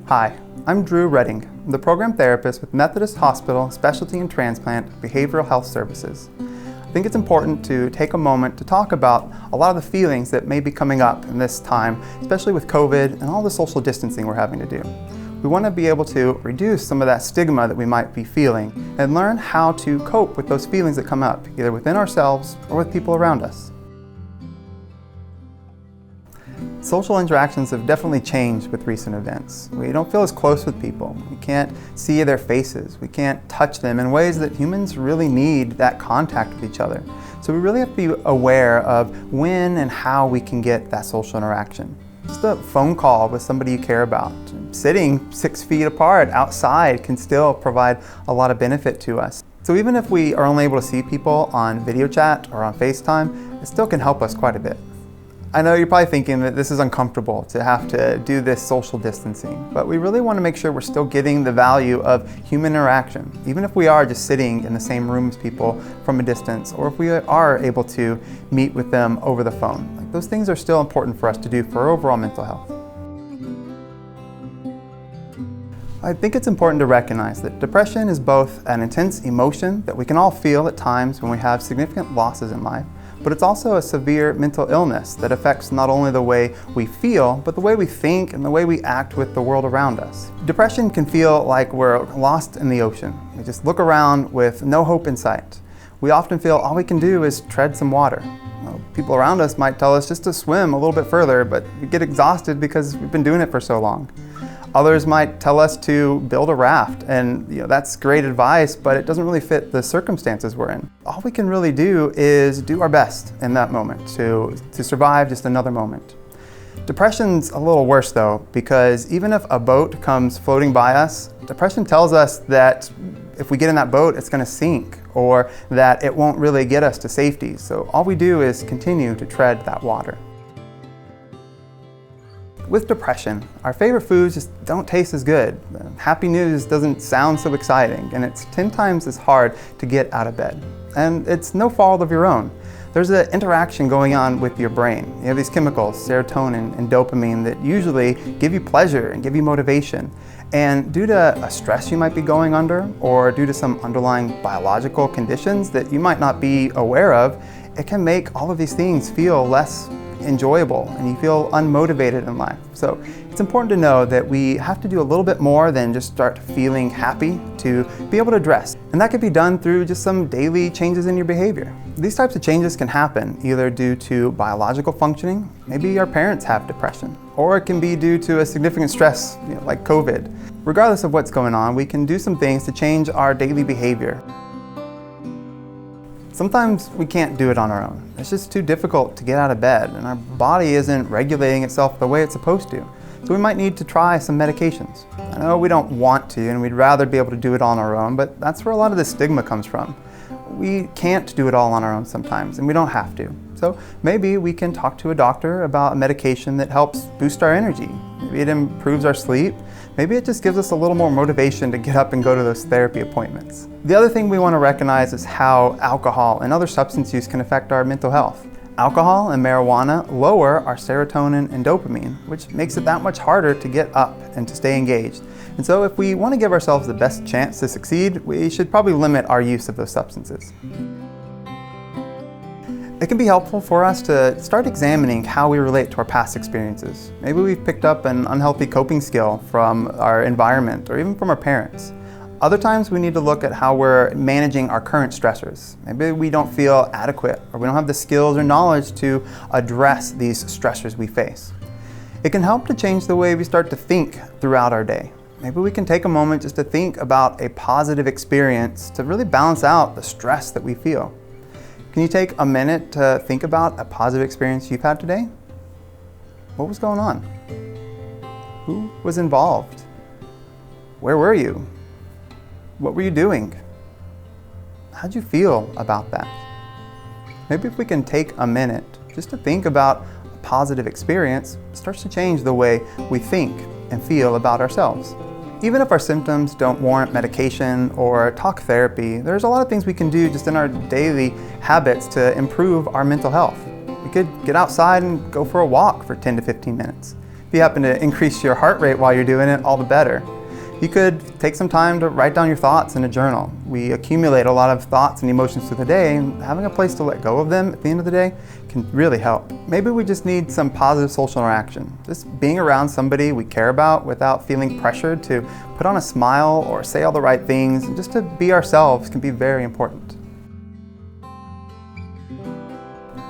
Hi, I'm Drew Redding, the program therapist with Methodist Hospital Specialty in Transplant Behavioral Health Services. I think it's important to take a moment to talk about a lot of the feelings that may be coming up in this time, especially with COVID and all the social distancing we're having to do. We want to be able to reduce some of that stigma that we might be feeling and learn how to cope with those feelings that come up, either within ourselves or with people around us. Social interactions have definitely changed with recent events. We don't feel as close with people. We can't see their faces. We can't touch them in ways that humans really need that contact with each other. So we really have to be aware of when and how we can get that social interaction. Just a phone call with somebody you care about. Sitting 6 feet apart outside can still provide a lot of benefit to us. So even if we are only able to see people on video chat or on FaceTime, it still can help us quite a bit. I know you're probably thinking that this is uncomfortable to have to do this social distancing, but we really want to make sure we're still getting the value of human interaction, even if we are just sitting in the same room as people from a distance, or if we are able to meet with them over the phone. Those things are still important for us to do for our overall mental health. I think it's important to recognize that depression is both an intense emotion that we can all feel at times when we have significant losses in life, but it's also a severe mental illness that affects not only the way we feel, but the way we think and the way we act with the world around us. Depression can feel like we're lost in the ocean. We just look around with no hope in sight. We often feel all we can do is tread some water. People around us might tell us just to swim a little bit further, but we get exhausted because we've been doing it for so long. Others might tell us to build a raft, and that's great advice, but it doesn't really fit the circumstances we're in. All we can really do is do our best in that moment to survive just another moment. Depression's a little worse though, because even if a boat comes floating by us, depression tells us that if we get in that boat, it's going to sink, or that it won't really get us to safety. So all we do is continue to tread that water. With depression, our favorite foods just don't taste as good. Happy news doesn't sound so exciting, and it's 10 times as hard to get out of bed. And it's no fault of your own. There's an interaction going on with your brain. You have these chemicals, serotonin and dopamine, that usually give you pleasure and give you motivation. And due to a stress you might be going under, or due to some underlying biological conditions that you might not be aware of, it can make all of these things feel less enjoyable and you feel unmotivated in life. So it's important to know that we have to do a little bit more than just start feeling happy to be able to address. And that could be done through just some daily changes in your behavior. These types of changes can happen either due to biological functioning, maybe our parents have depression, or it can be due to a significant stress like COVID. Regardless of what's going on, we can do some things to change our daily behavior. Sometimes we can't do it on our own. It's just too difficult to get out of bed, and our body isn't regulating itself the way it's supposed to. So we might need to try some medications. I know we don't want to, and we'd rather be able to do it on our own, but that's where a lot of the stigma comes from. We can't do it all on our own sometimes, and we don't have to. So maybe we can talk to a doctor about a medication that helps boost our energy. Maybe it improves our sleep. Maybe it just gives us a little more motivation to get up and go to those therapy appointments. The other thing we want to recognize is how alcohol and other substance use can affect our mental health. Alcohol and marijuana lower our serotonin and dopamine, which makes it that much harder to get up and to stay engaged. And so if we want to give ourselves the best chance to succeed, we should probably limit our use of those substances. It can be helpful for us to start examining how we relate to our past experiences. Maybe we've picked up an unhealthy coping skill from our environment or even from our parents. Other times we need to look at how we're managing our current stressors. Maybe we don't feel adequate, or we don't have the skills or knowledge to address these stressors we face. It can help to change the way we start to think throughout our day. Maybe we can take a moment just to think about a positive experience to really balance out the stress that we feel. Can you take a minute to think about a positive experience you've had today? What was going on? Who was involved? Where were you? What were you doing? How'd you feel about that? Maybe if we can take a minute just to think about a positive experience, it starts to change the way we think and feel about ourselves. Even if our symptoms don't warrant medication or talk therapy, there's a lot of things we can do just in our daily habits to improve our mental health. We could get outside and go for a walk for 10 to 15 minutes. If you happen to increase your heart rate while you're doing it, all the better. You could take some time to write down your thoughts in a journal. We accumulate a lot of thoughts and emotions through the day, and having a place to let go of them at the end of the day can really help. Maybe we just need some positive social interaction. Just being around somebody we care about without feeling pressured to put on a smile or say all the right things, and just to be ourselves can be very important.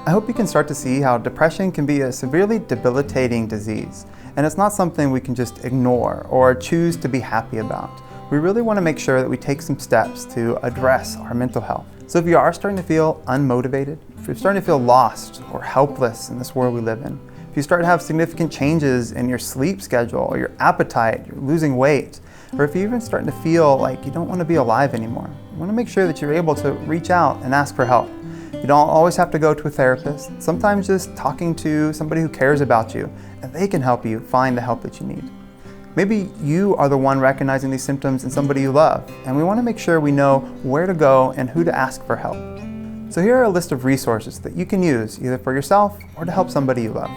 I hope you can start to see how depression can be a severely debilitating disease, and it's not something we can just ignore or choose to be happy about. We really want to make sure that we take some steps to address our mental health. So if you are starting to feel unmotivated, if you're starting to feel lost or helpless in this world we live in, if you start to have significant changes in your sleep schedule or your appetite, you're losing weight, or if you're even starting to feel like you don't want to be alive anymore, you want to make sure that you're able to reach out and ask for help. You don't always have to go to a therapist. Sometimes just talking to somebody who cares about you, and they can help you find the help that you need. Maybe you are the one recognizing these symptoms in somebody you love, and we want to make sure we know where to go and who to ask for help. So here are a list of resources that you can use either for yourself or to help somebody you love.